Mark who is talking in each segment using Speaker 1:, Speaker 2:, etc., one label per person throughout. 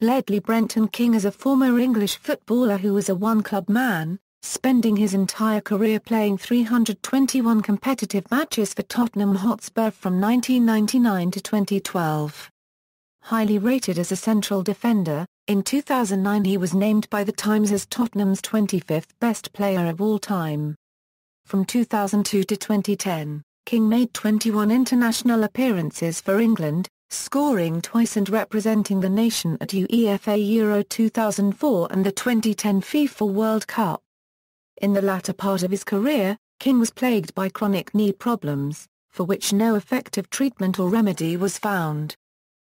Speaker 1: Ledley Brenton King is a former English footballer who was a one-club man, spending his entire career playing 321 competitive matches for Tottenham Hotspur from 1999 to 2012. Highly rated as a central defender, in 2009 he was named by The Times as Tottenham's 25th best player of all time. From 2002 to 2010, King made 21 international appearances for England, scoring twice and representing the nation at UEFA Euro 2004 and the 2010 FIFA World Cup. In the latter part of his career, King was plagued by chronic knee problems, for which no effective treatment or remedy was found.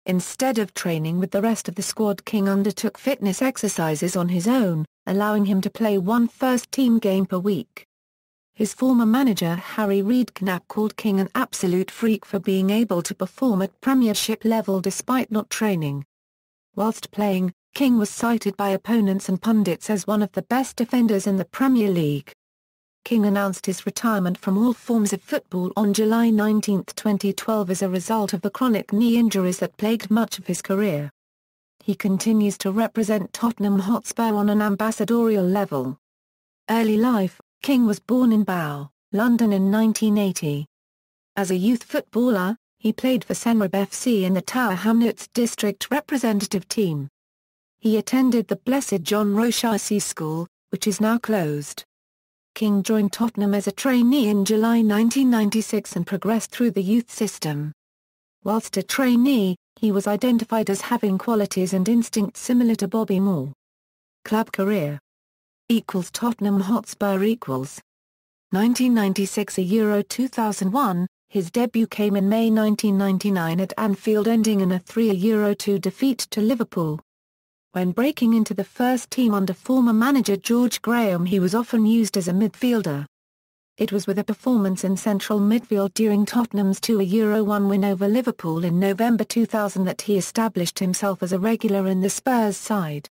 Speaker 1: Instead of training with the rest of the squad, King undertook fitness exercises on his own, allowing him to play one first-team game per week. His former manager Harry Redknapp called King an absolute freak for being able to perform at Premiership level despite not training. Whilst playing, King was cited by opponents and pundits as one of the best defenders in the Premier League. King announced his retirement from all forms of football on July 19, 2012 as a result of the chronic knee injuries that plagued much of his career. He continues to represent Tottenham Hotspur on an ambassadorial level. Early life: King was born in Bow, London in 1980. As a youth footballer, he played for Senrab FC in the Tower Hamlets district representative team. He attended the Blessed John Roche School, which is now closed. King joined Tottenham as a trainee in July 1996 and progressed through the youth system. Whilst a trainee, he was identified as having qualities and instincts similar to Bobby Moore. Club career Tottenham Hotspur 1996 Euro 2001, his debut came in May 1999 at Anfield, ending in a 3-2 defeat to Liverpool. When breaking into the first team under former manager George Graham, he was often used as a midfielder. It was with a performance in central midfield during Tottenham's 2-1 win over Liverpool in November 2000 that he established himself as a regular in the Spurs side.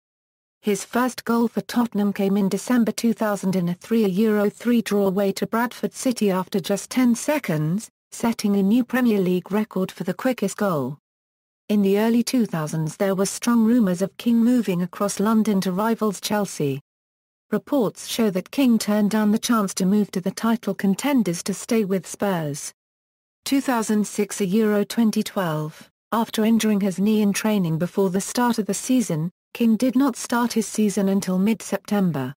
Speaker 1: His first goal for Tottenham came in December 2000 in a 3-3 draw away to Bradford City after just 10 seconds, setting a new Premier League record for the quickest goal. In the early 2000s there were strong rumours of King moving across London to rivals Chelsea. Reports show that King turned down the chance to move to the title contenders to stay with Spurs. 2006 Euro 2012, after injuring his knee in training before the start of the season, King did not start his season until mid-September.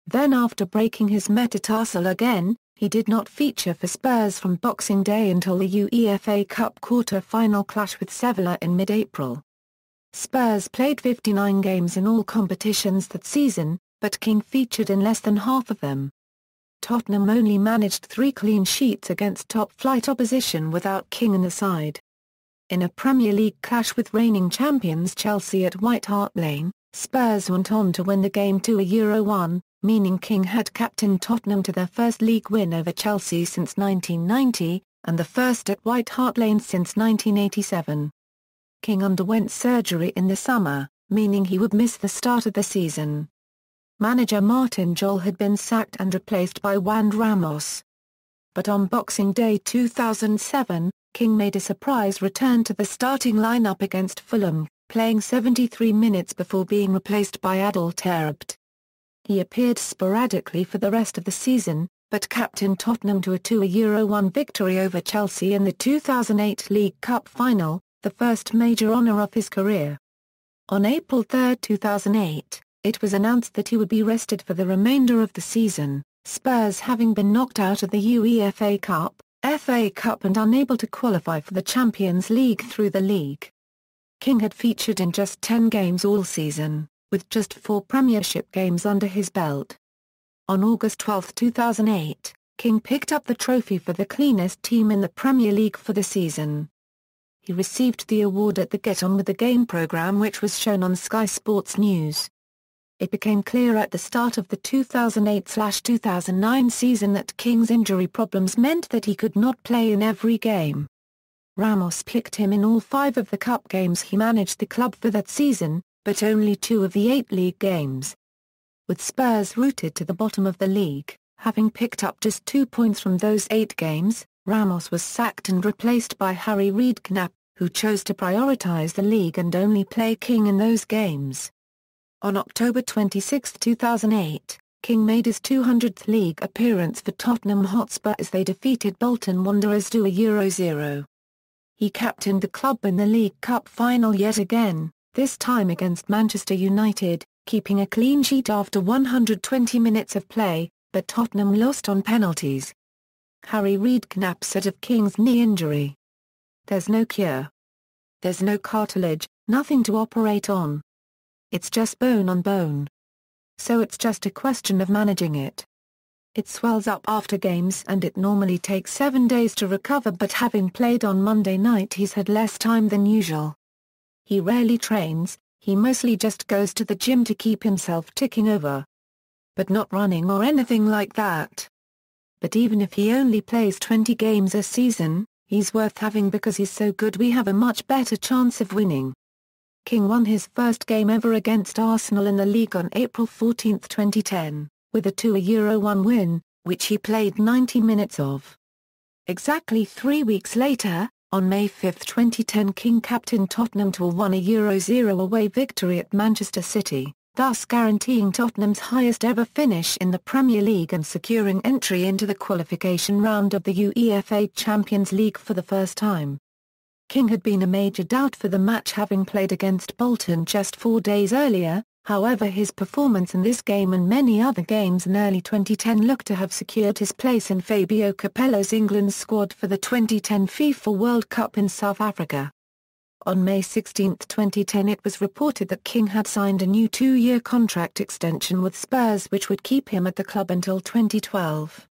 Speaker 1: Then after breaking his metatarsal again, he did not feature for Spurs from Boxing Day until the UEFA Cup quarter-final clash with Sevilla in mid-April. Spurs played 59 games in all competitions that season, but King featured in less than half of them. Tottenham only managed 3 clean sheets against top-flight opposition without King in the side. In a Premier League clash with reigning champions Chelsea at White Hart Lane, Spurs went on to win the game 2-1, meaning King had captained Tottenham to their first league win over Chelsea since 1990, and the first at White Hart Lane since 1987. King underwent surgery in the summer, meaning he would miss the start of the season. Manager Martin Jol had been sacked and replaced by Juan Ramos. But on Boxing Day 2007, King made a surprise return to the starting lineup against Fulham, playing 73 minutes before being replaced by Adel Taarabt. He appeared sporadically for the rest of the season, but captained Tottenham to a 2-1 victory over Chelsea in the 2008 League Cup final, the first major honour of his career. On April 3, 2008, it was announced that he would be rested for the remainder of the season, Spurs having been knocked out of the UEFA Cup, FA Cup and unable to qualify for the Champions League through the league. King had featured in just 10 games all season, with just 4 Premiership games under his belt. On August 12, 2008, King picked up the trophy for the cleanest team in the Premier League for the season. He received the award at the Get On With The Game programme, which was shown on Sky Sports News. It became clear at the start of the 2008-2009 season that King's injury problems meant that he could not play in every game. Ramos picked him in all 5 of the cup games he managed the club for that season, but only 2 of the 8 league games. With Spurs rooted to the bottom of the league, having picked up just 2 points from those 8 games, Ramos was sacked and replaced by Harry Redknapp, who chose to prioritise the league and only play King in those games. On October 26, 2008, King made his 200th league appearance for Tottenham Hotspur as they defeated Bolton Wanderers 2-0. He captained the club in the League Cup final yet again, this time against Manchester United, keeping a clean sheet after 120 minutes of play, but Tottenham lost on penalties. Harry Redknapp said of King's knee injury, "There's no cure. There's no cartilage, nothing to operate on. It's just bone on bone. So it's just a question of managing it. It swells up after games and it normally takes 7 days to recover, but having played on Monday night he's had less time than usual. He rarely trains, he mostly just goes to the gym to keep himself ticking over. But not running or anything like that. But even if he only plays 20 games a season, he's worth having because he's so good we have a much better chance of winning." King won his first game ever against Arsenal in the league on April 14, 2010, with a 2-1 win, which he played 90 minutes of. Exactly 3 weeks later, on May 5, 2010, King captained Tottenham to a 1-0 away victory at Manchester City, thus guaranteeing Tottenham's highest ever finish in the Premier League and securing entry into the qualification round of the UEFA Champions League for the first time. King had been a major doubt for the match, having played against Bolton just 4 days earlier. However, his performance in this game and many other games in early 2010 looked to have secured his place in Fabio Capello's England squad for the 2010 FIFA World Cup in South Africa. On May 16, 2010, it was reported that King had signed a new 2-year contract extension with Spurs which would keep him at the club until 2012.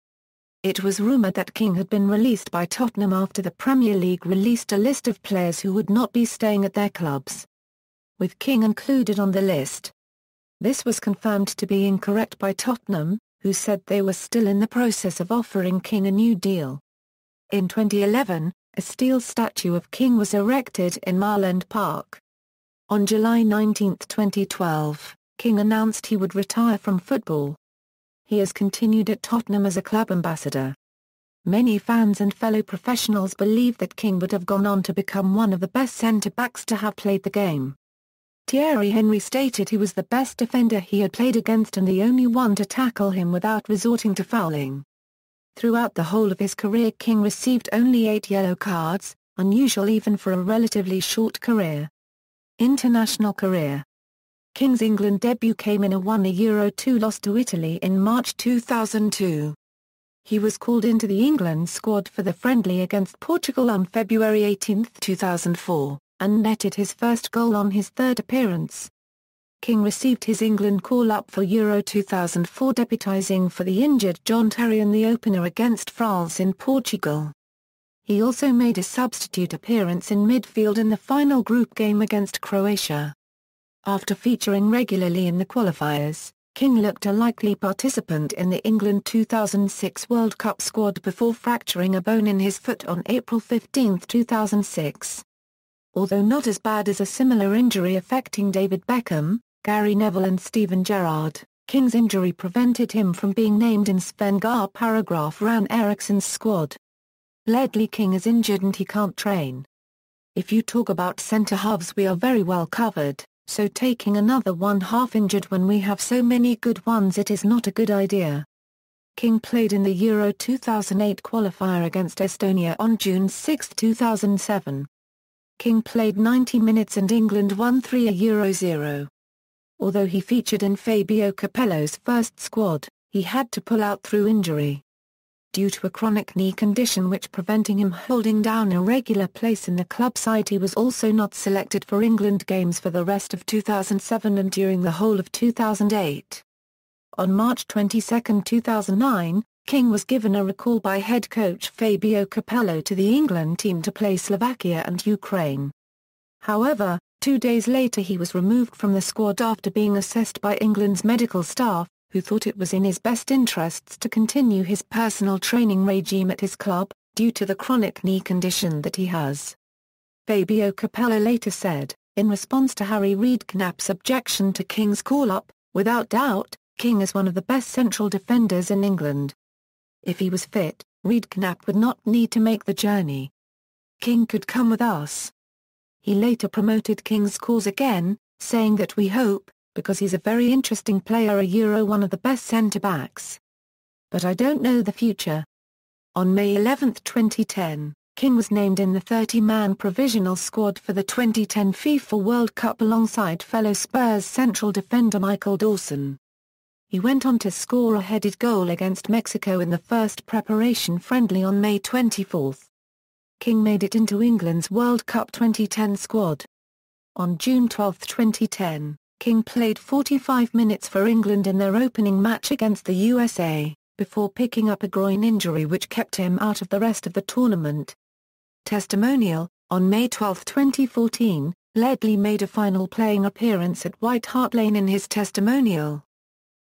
Speaker 1: It was rumoured that King had been released by Tottenham after the Premier League released a list of players who would not be staying at their clubs, with King included on the list. This was confirmed to be incorrect by Tottenham, who said they were still in the process of offering King a new deal. In 2011, a steel statue of King was erected in Marland Park. On July 19, 2012, King announced he would retire from football. He has continued at Tottenham as a club ambassador. Many fans and fellow professionals believe that King would have gone on to become one of the best centre-backs to have played the game. Thierry Henry stated he was the best defender he had played against and the only one to tackle him without resorting to fouling. Throughout the whole of his career, King received only 8 yellow cards, unusual even for a relatively short career. International career. King's England debut came in a 1-2 loss to Italy in March 2002. He was called into the England squad for the friendly against Portugal on February 18, 2004. And netted his first goal on his third appearance. King received his England call-up for Euro 2004, deputising for the injured John Terry in the opener against France in Portugal. He also made a substitute appearance in midfield in the final group game against Croatia. After featuring regularly in the qualifiers, King looked a likely participant in the England 2006 World Cup squad before fracturing a bone in his foot on April 15, 2006. Although not as bad as a similar injury affecting David Beckham, Gary Neville and Steven Gerrard, King's injury prevented him from being named in Sven-Göran Ran Eriksson's squad. Ledley King is injured and he can't train. If you talk about centre-halves, we are very well covered, so taking another one half injured when we have so many good ones, it is not a good idea. King played in the Euro 2008 qualifier against Estonia on June 6, 2007. King played 90 minutes and England won 3-0. Although he featured in Fabio Capello's first squad, he had to pull out through injury. Due to a chronic knee condition which preventing him holding down a regular place in the club side, he was also not selected for England games for the rest of 2007 and during the whole of 2008. On March 22, 2009, King was given a recall by head coach Fabio Capello to the England team to play Slovakia and Ukraine. However, 2 days later he was removed from the squad after being assessed by England's medical staff, who thought it was in his best interests to continue his personal training regime at his club, due to the chronic knee condition that he has. Fabio Capello later said, in response to Harry Redknapp's objection to King's call-up, "Without doubt, King is one of the best central defenders in England. If he was fit, Redknapp would not need to make the journey. King could come with us. He later promoted King's cause again, saying that we hope, because he's a very interesting player, a Euro one of the best centre-backs. But I don't know the future. On May 11, 2010, King was named in the 30-man provisional squad for the 2010 FIFA World Cup alongside fellow Spurs central defender Michael Dawson. He went on to score a headed goal against Mexico in the first preparation friendly on May 24. King made it into England's World Cup 2010 squad. On June 12, 2010, King played 45 minutes for England in their opening match against the USA, before picking up a groin injury which kept him out of the rest of the tournament. Testimonial: on May 12, 2014, Ledley made a final playing appearance at White Hart Lane in his testimonial.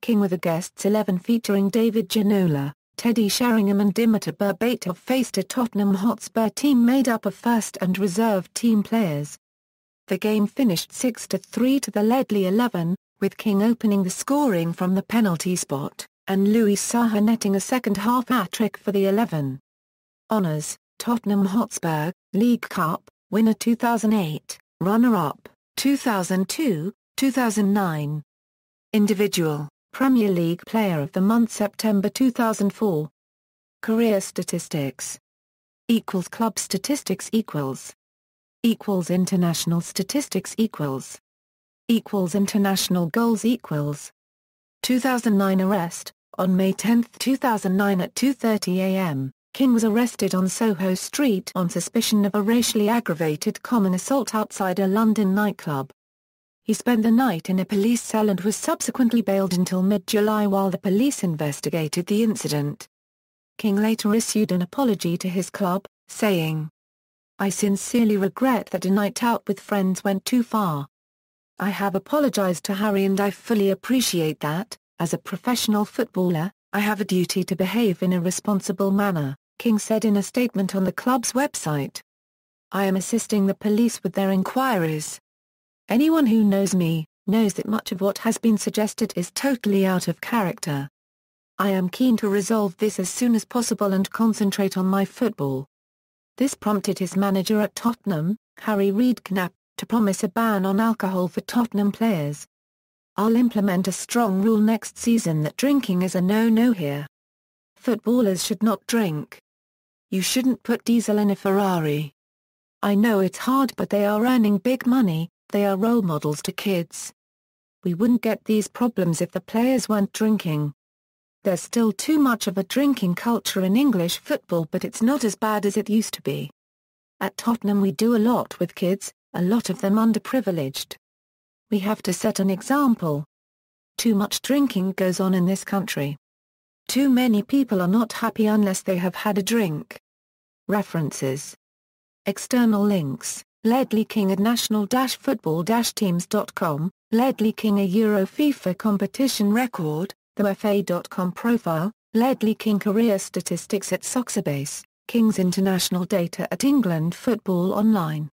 Speaker 1: King with the guests 11 featuring David Ginola, Teddy Sheringham and Dimitar Berbatov faced a Tottenham Hotspur team made up of first and reserve team players. The game finished 6-3 to the Ledley 11, with King opening the scoring from the penalty spot, and Louis Saha netting a second-half hat-trick for the 11. Honours: Tottenham Hotspur, League Cup, winner 2008, runner-up, 2002, 2009. Individual: Premier League Player of the Month September 2004. Career statistics. Club statistics international statistics international goals 2009 arrest. On May 10, 2009 at 2:30 a.m., King was arrested on Soho Street on suspicion of a racially aggravated common assault outside a London nightclub. He spent the night in a police cell and was subsequently bailed until mid-July while the police investigated the incident. King later issued an apology to his club, saying, "I sincerely regret that a night out with friends went too far. I have apologized to Harry and I fully appreciate that, as a professional footballer, I have a duty to behave in a responsible manner," King said in a statement on the club's website. "I am assisting the police with their inquiries. Anyone who knows me, knows that much of what has been suggested is totally out of character. I am keen to resolve this as soon as possible and concentrate on my football." This prompted his manager at Tottenham, Harry Redknapp, to promise a ban on alcohol for Tottenham players. "I'll implement a strong rule next season that drinking is a no-no here. Footballers should not drink. You shouldn't put diesel in a Ferrari. I know it's hard but they are earning big money. They are role models to kids. We wouldn't get these problems if the players weren't drinking. There's still too much of a drinking culture in English football but it's not as bad as it used to be. At Tottenham we do a lot with kids, a lot of them underprivileged. We have to set an example. Too much drinking goes on in this country. Too many people are not happy unless they have had a drink." References. External links: Ledley King at national-football-teams.com, Ledley King a Euro FIFA competition record, the FA.com profile, Ledley King career statistics at Soxabase, King's international data at England Football Online.